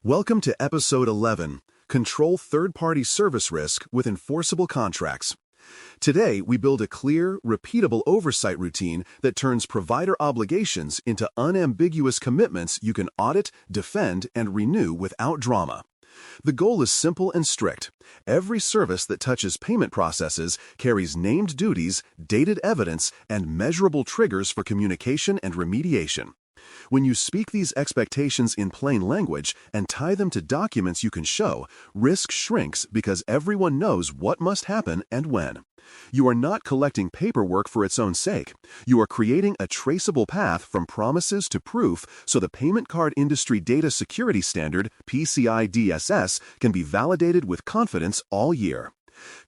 Welcome to Episode 11, Control Third-Party Service Risk with Enforceable Contracts. Today, we build a clear, repeatable oversight routine that turns provider obligations into unambiguous commitments you can audit, defend, and renew without drama. The goal is simple and strict. Every service that touches payment processes carries named duties, dated evidence, and measurable triggers for communication and remediation. When you speak these expectations in plain language and tie them to documents you can show, risk shrinks because everyone knows what must happen and when. You are not collecting paperwork for its own sake. You are creating a traceable path from promises to proof so the Payment Card Industry Data Security Standard, PCI DSS, can be validated with confidence all year.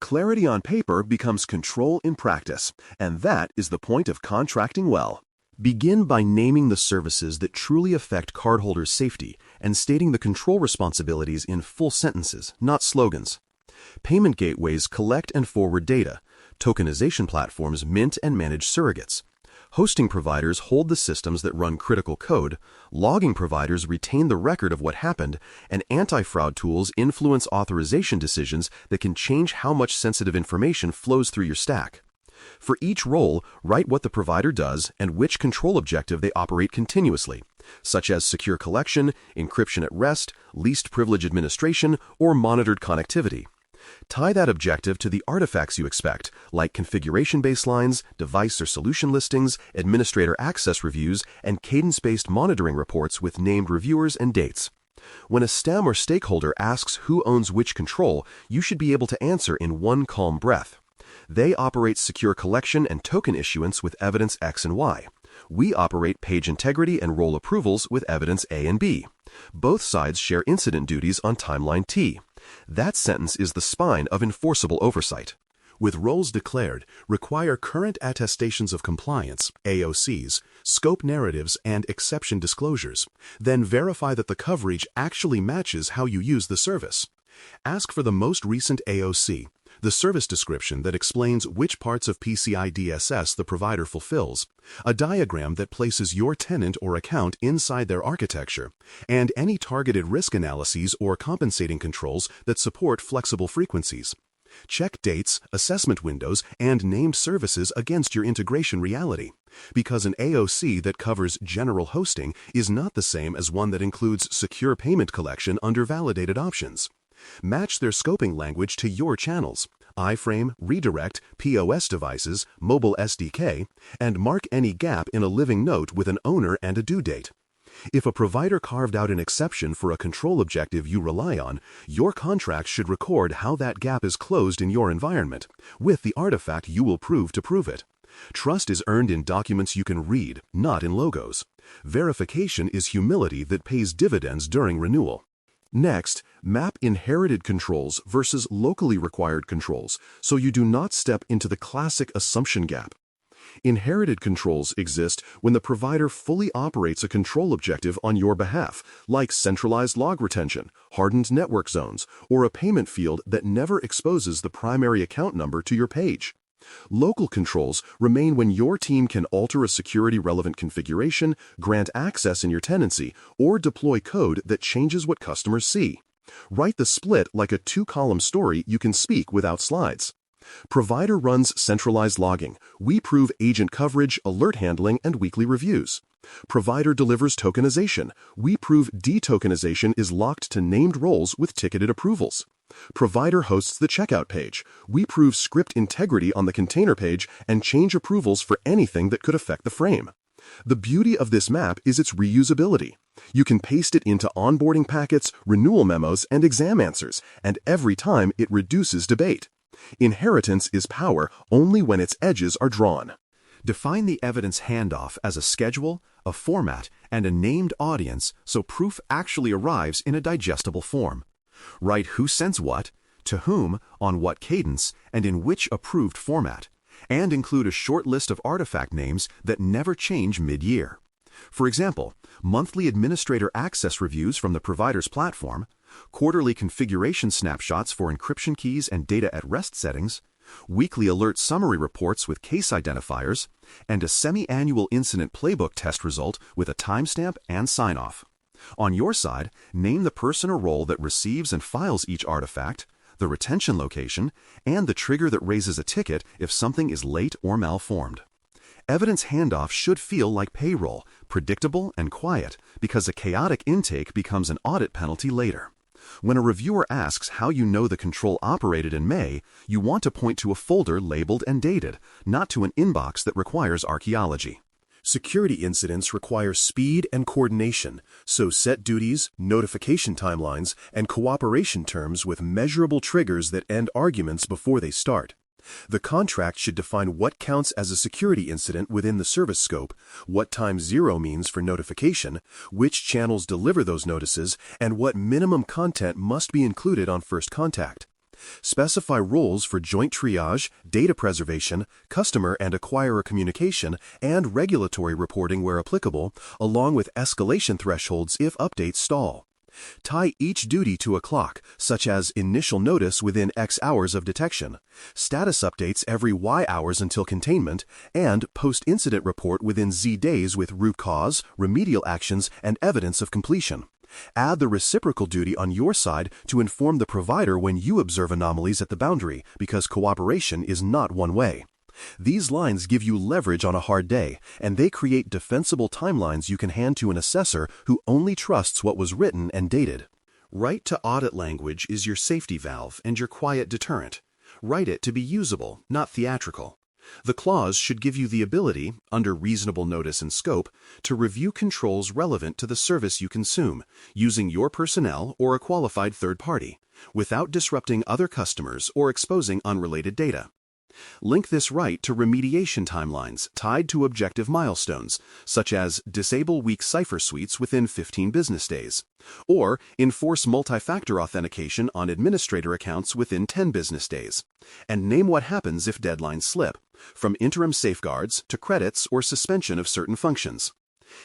Clarity on paper becomes control in practice, and that is the point of contracting well. Begin by naming the services that truly affect cardholders' safety and stating the control responsibilities in full sentences, not slogans. Payment gateways collect and forward data. Tokenization platforms mint and manage surrogates. Hosting providers hold the systems that run critical code. Logging providers retain the record of what happened, and anti-fraud tools influence authorization decisions that can change how much sensitive information flows through your stack. For each role, write what the provider does and which control objective they operate continuously, such as secure collection, encryption at rest, least privilege administration, or monitored connectivity. Tie that objective to the artifacts you expect, like configuration baselines, device or solution listings, administrator access reviews, and cadence-based monitoring reports with named reviewers and dates. When a STEM or stakeholder asks who owns which control, you should be able to answer in one calm breath. They operate secure collection and token issuance with evidence X and Y. We operate page integrity and role approvals with evidence A and B. Both sides share incident duties on timeline T. That sentence is the spine of enforceable oversight. With roles declared, require current attestations of compliance, AOCs, scope narratives, and exception disclosures. Then verify that the coverage actually matches how you use the service. Ask for the most recent AOC, the service description that explains which parts of PCI DSS the provider fulfills, a diagram that places your tenant or account inside their architecture, and any targeted risk analyses or compensating controls that support flexible frequencies. Check dates, assessment windows, and named services against your integration reality, because an AOC that covers general hosting is not the same as one that includes secure payment collection under validated options. Match their scoping language to your channels, iframe, redirect, POS devices, mobile SDK, and mark any gap in a living note with an owner and a due date. If a provider carved out an exception for a control objective you rely on, your contract should record how that gap is closed in your environment, with the artifact you will prove to prove it. Trust is earned in documents you can read, not in logos. Verification is humility that pays dividends during renewal. Next, map inherited controls versus locally required controls so you do not step into the classic assumption gap. Inherited controls exist when the provider fully operates a control objective on your behalf, like centralized log retention, hardened network zones, or a payment field that never exposes the primary account number to your page. Local controls remain when your team can alter a security-relevant configuration, grant access in your tenancy, or deploy code that changes what customers see. Write the split like a two-column story you can speak without slides. Provider runs centralized logging. We prove agent coverage, alert handling, and weekly reviews. Provider delivers tokenization. We prove detokenization is locked to named roles with ticketed approvals. Provider hosts the checkout page. We prove script integrity on the container page and change approvals for anything that could affect the frame. The beauty of this map is its reusability. You can paste it into onboarding packets, renewal memos, and exam answers, and every time it reduces debate. Inheritance is power only when its edges are drawn. Define the evidence handoff as a schedule, a format, and a named audience so proof actually arrives in a digestible form. Write who sends what, to whom, on what cadence, and in which approved format, and include a short list of artifact names that never change mid-year. For example, monthly administrator access reviews from the provider's platform, quarterly configuration snapshots for encryption keys and data at rest settings, weekly alert summary reports with case identifiers, and a semi-annual incident playbook test result with a timestamp and sign-off. On your side, name the person or role that receives and files each artifact, the retention location, and the trigger that raises a ticket if something is late or malformed. Evidence handoff should feel like payroll, predictable and quiet, because a chaotic intake becomes an audit penalty later. When a reviewer asks how you know the control operated in May, you want to point to a folder labeled and dated, not to an inbox that requires archaeology. Security incidents require speed and coordination, so set duties, notification timelines, and cooperation terms with measurable triggers that end arguments before they start. The contract should define what counts as a security incident within the service scope, what time zero means for notification, which channels deliver those notices, and what minimum content must be included on first contact. Specify roles for joint triage, data preservation, customer and acquirer communication, and regulatory reporting where applicable, along with escalation thresholds if updates stall. Tie each duty to a clock, such as initial notice within X hours of detection, status updates every Y hours until containment, and post-incident report within Z days with root cause, remedial actions, and evidence of completion. Add the reciprocal duty on your side to inform the provider when you observe anomalies at the boundary, because cooperation is not one way. These lines give you leverage on a hard day, and they create defensible timelines you can hand to an assessor who only trusts what was written and dated. Write to audit language is your safety valve and your quiet deterrent. Write it to be usable, not theatrical. The clause should give you the ability, under reasonable notice and scope, to review controls relevant to the service you consume, using your personnel or a qualified third party, without disrupting other customers or exposing unrelated data. Link this right to remediation timelines tied to objective milestones, such as disable weak cipher suites within 15 business days, or enforce multi-factor authentication on administrator accounts within 10 business days, and name what happens if deadlines slip, from interim safeguards to credits or suspension of certain functions.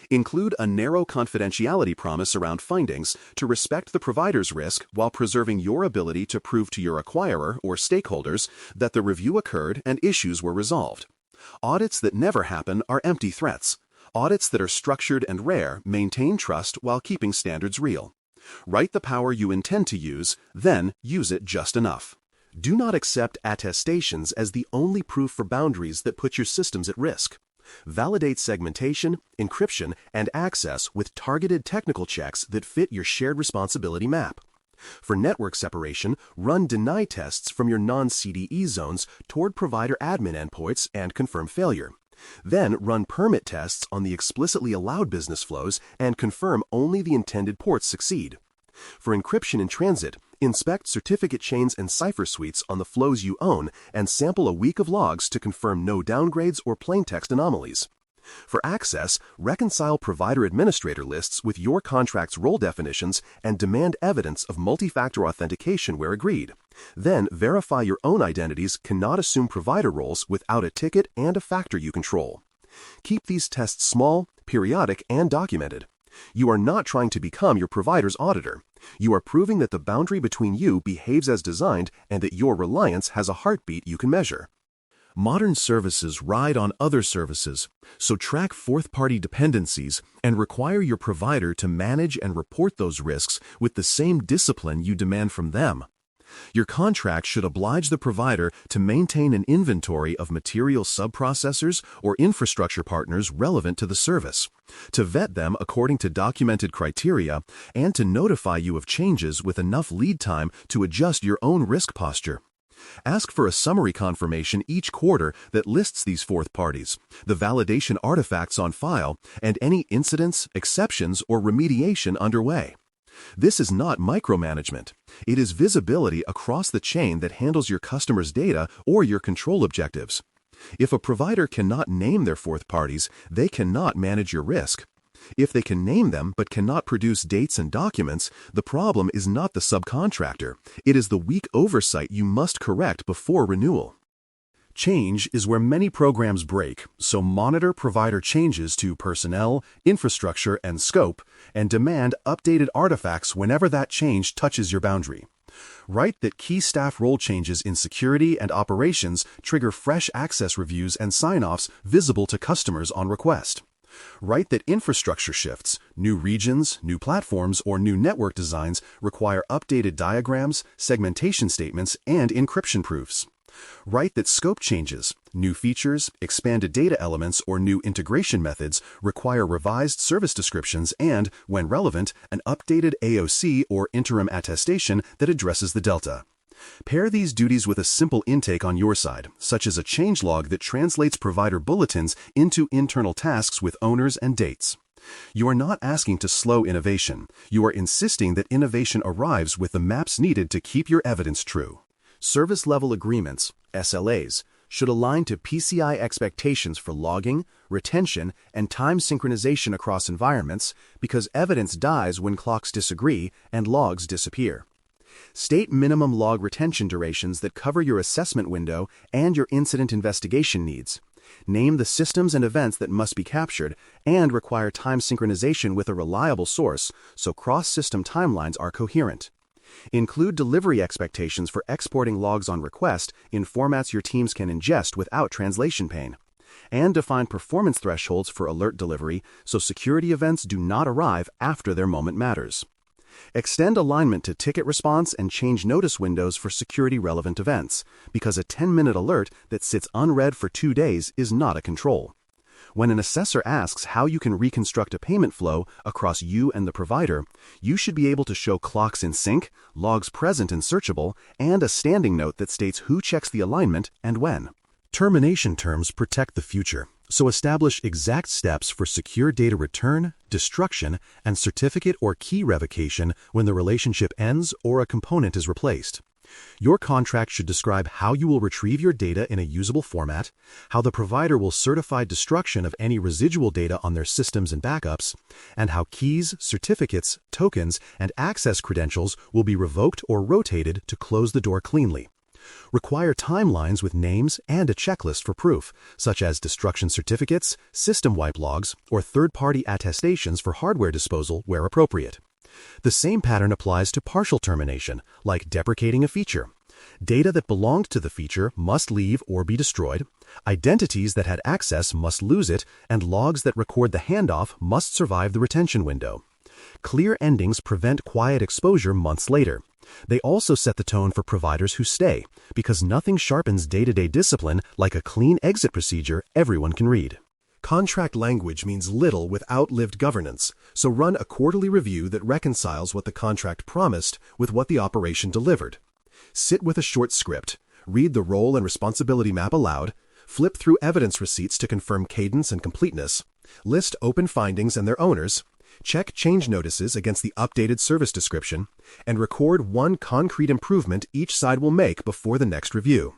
Include a narrow confidentiality promise around findings to respect the provider's risk while preserving your ability to prove to your acquirer or stakeholders that the review occurred and issues were resolved. Audits that never happen are empty threats. Audits that are structured and rare maintain trust while keeping standards real. Write the power you intend to use, then use it just enough. Do not accept attestations as the only proof for boundaries that put your systems at risk. Validate segmentation, encryption, and access with targeted technical checks that fit your shared responsibility map. For network separation, run deny tests from your non-CDE zones toward provider admin endpoints and confirm failure. Then run permit tests on the explicitly allowed business flows and confirm only the intended ports succeed. For encryption in transit, inspect certificate chains and cipher suites on the flows you own and sample a week of logs to confirm no downgrades or plaintext anomalies. For access, reconcile provider administrator lists with your contract's role definitions and demand evidence of multi-factor authentication where agreed. Then verify your own identities cannot assume provider roles without a ticket and a factor you control. Keep these tests small, periodic, and documented. You are not trying to become your provider's auditor. You are proving that the boundary between you behaves as designed and that your reliance has a heartbeat you can measure. Modern services ride on other services, so track fourth-party dependencies and require your provider to manage and report those risks with the same discipline you demand from them. Your contract should oblige the provider to maintain an inventory of material subprocessors or infrastructure partners relevant to the service, to vet them according to documented criteria, and to notify you of changes with enough lead time to adjust your own risk posture. Ask for a summary confirmation each quarter that lists these fourth parties, the validation artifacts on file, and any incidents, exceptions, or remediation underway. This is not micromanagement. It is visibility across the chain that handles your customer's data or your control objectives. If a provider cannot name their fourth parties, they cannot manage your risk. If they can name them but cannot produce dates and documents, the problem is not the subcontractor. It is the weak oversight you must correct before renewal. Change is where many programs break, so monitor provider changes to personnel, infrastructure, and scope, and demand updated artifacts whenever that change touches your boundary. Write that key staff role changes in security and operations trigger fresh access reviews and sign-offs visible to customers on request. Write that infrastructure shifts, new regions, new platforms, or new network designs require updated diagrams, segmentation statements, and encryption proofs. Write that scope changes, new features, expanded data elements, or new integration methods require revised service descriptions and, when relevant, an updated AOC or interim attestation that addresses the delta. Pair these duties with a simple intake on your side, such as a changelog that translates provider bulletins into internal tasks with owners and dates. You are not asking to slow innovation. You are insisting that innovation arrives with the maps needed to keep your evidence true. Service-level agreements, SLAs, should align to PCI expectations for logging, retention, and time synchronization across environments because evidence dies when clocks disagree and logs disappear. State minimum log retention durations that cover your assessment window and your incident investigation needs. Name the systems and events that must be captured and require time synchronization with a reliable source so cross-system timelines are coherent. Include delivery expectations for exporting logs on request in formats your teams can ingest without translation pain. And define performance thresholds for alert delivery so security events do not arrive after their moment matters. Extend alignment to ticket response and change notice windows for security-relevant events, because a 10-minute alert that sits unread for 2 days is not a control. When an assessor asks how you can reconstruct a payment flow across you and the provider, you should be able to show clocks in sync, logs present and searchable, and a standing note that states who checks the alignment and when. Termination terms protect the future, so establish exact steps for secure data return, destruction, and certificate or key revocation when the relationship ends or a component is replaced. Your contract should describe how you will retrieve your data in a usable format, how the provider will certify destruction of any residual data on their systems and backups, and how keys, certificates, tokens, and access credentials will be revoked or rotated to close the door cleanly. Require timelines with names and a checklist for proof, such as destruction certificates, system wipe logs, or third-party attestations for hardware disposal where appropriate. The same pattern applies to partial termination, like deprecating a feature. Data that belonged to the feature must leave or be destroyed, identities that had access must lose it, and logs that record the handoff must survive the retention window. Clear endings prevent quiet exposure months later. They also set the tone for providers who stay, because nothing sharpens day-to-day discipline like a clean exit procedure everyone can read. Contract language means little without lived governance, so run a quarterly review that reconciles what the contract promised with what the operation delivered. Sit with a short script, read the role and responsibility map aloud, flip through evidence receipts to confirm cadence and completeness, list open findings and their owners, check change notices against the updated service description, and record one concrete improvement each side will make before the next review.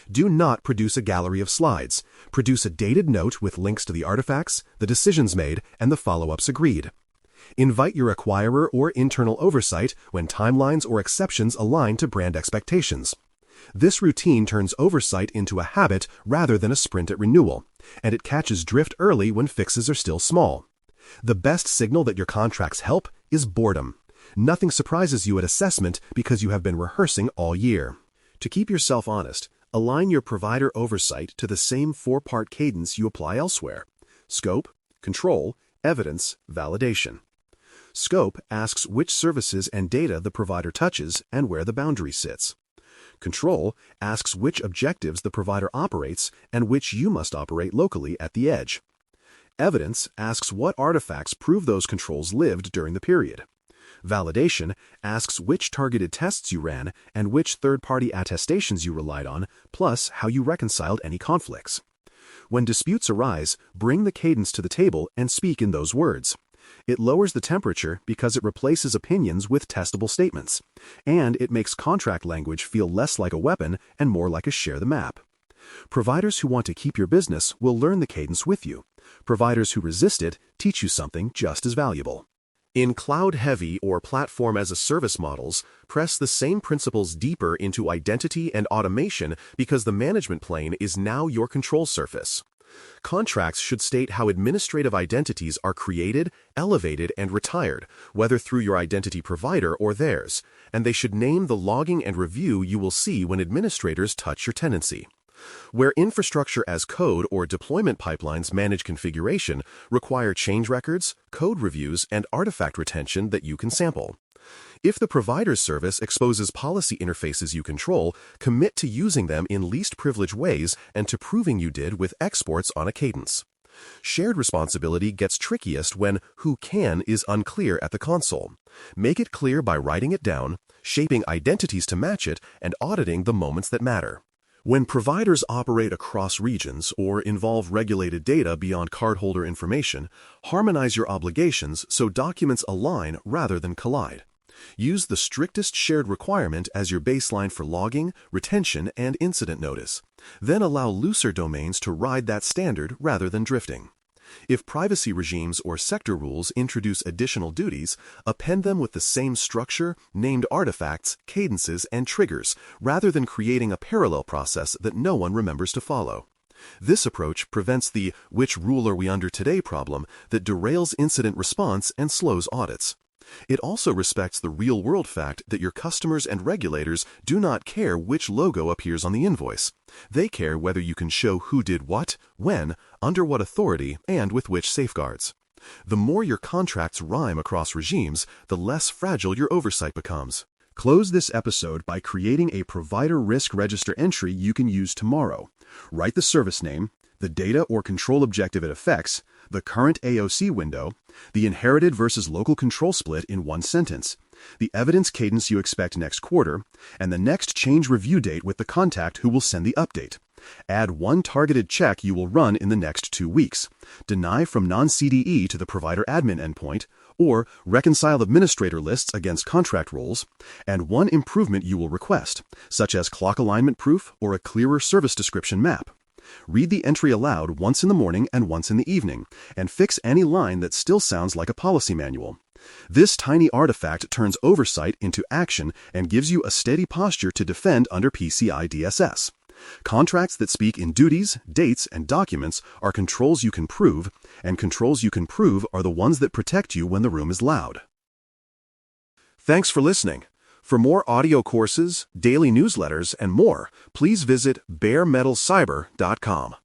Do not produce a gallery of slides. Produce a dated note with links to the artifacts, the decisions made, and the follow-ups agreed. Invite your acquirer or internal oversight when timelines or exceptions align to brand expectations. This routine turns oversight into a habit rather than a sprint at renewal, and it catches drift early when fixes are still small. The best signal that your contracts help is boredom. Nothing surprises you at assessment because you have been rehearsing all year. To keep yourself honest, align your provider oversight to the same 4-part cadence you apply elsewhere: scope, control, evidence, validation. Scope asks which services and data the provider touches and where the boundary sits. Control asks which objectives the provider operates and which you must operate locally at the edge. Evidence asks what artifacts prove those controls lived during the period. Validation asks which targeted tests you ran and which third-party attestations you relied on, plus how you reconciled any conflicts. When disputes arise, bring the cadence to the table and speak in those words. It lowers the temperature because it replaces opinions with testable statements, and it makes contract language feel less like a weapon and more like a share the map. Providers who want to keep your business will learn the cadence with you. Providers who resist it teach you something just as valuable. In cloud-heavy or platform-as-a-service models, press the same principles deeper into identity and automation because the management plane is now your control surface. Contracts should state how administrative identities are created, elevated, and retired, whether through your identity provider or theirs, and they should name the logging and review you will see when administrators touch your tenancy. Where infrastructure as code or deployment pipelines manage configuration require change records, code reviews, and artifact retention that you can sample. If the provider's service exposes policy interfaces you control, commit to using them in least privileged ways and to proving you did with exports on a cadence. Shared responsibility gets trickiest when who can is unclear at the console. Make it clear by writing it down, shaping identities to match it, and auditing the moments that matter. When providers operate across regions or involve regulated data beyond cardholder information, harmonize your obligations so documents align rather than collide. Use the strictest shared requirement as your baseline for logging, retention, and incident notice. Then allow looser domains to ride that standard rather than drifting. If privacy regimes or sector rules introduce additional duties, append them with the same structure, named artifacts, cadences, and triggers, rather than creating a parallel process that no one remembers to follow. This approach prevents the "which rule are we under today" problem that derails incident response and slows audits. It also respects the real-world fact that your customers and regulators do not care which logo appears on the invoice. They care whether you can show who did what, when, under what authority, and with which safeguards. The more your contracts rhyme across regimes, the less fragile your oversight becomes. Close this episode by creating a provider risk register entry you can use tomorrow. Write the service name, the data or control objective it affects, the current AOC window, the inherited versus local control split in one sentence, the evidence cadence you expect next quarter, and the next change review date with the contact who will send the update. Add one targeted check you will run in the next 2 weeks. Deny from non-CDE to the provider admin endpoint, or reconcile administrator lists against contract roles, and one improvement you will request, such as clock alignment proof or a clearer service description map. Read the entry aloud once in the morning and once in the evening, and fix any line that still sounds like a policy manual. This tiny artifact turns oversight into action and gives you a steady posture to defend under PCI DSS. Contracts that speak in duties, dates, and documents are controls you can prove, and controls you can prove are the ones that protect you when the room is loud. Thanks for listening. For more audio courses, daily newsletters, and more, please visit BareMetalCyber.com.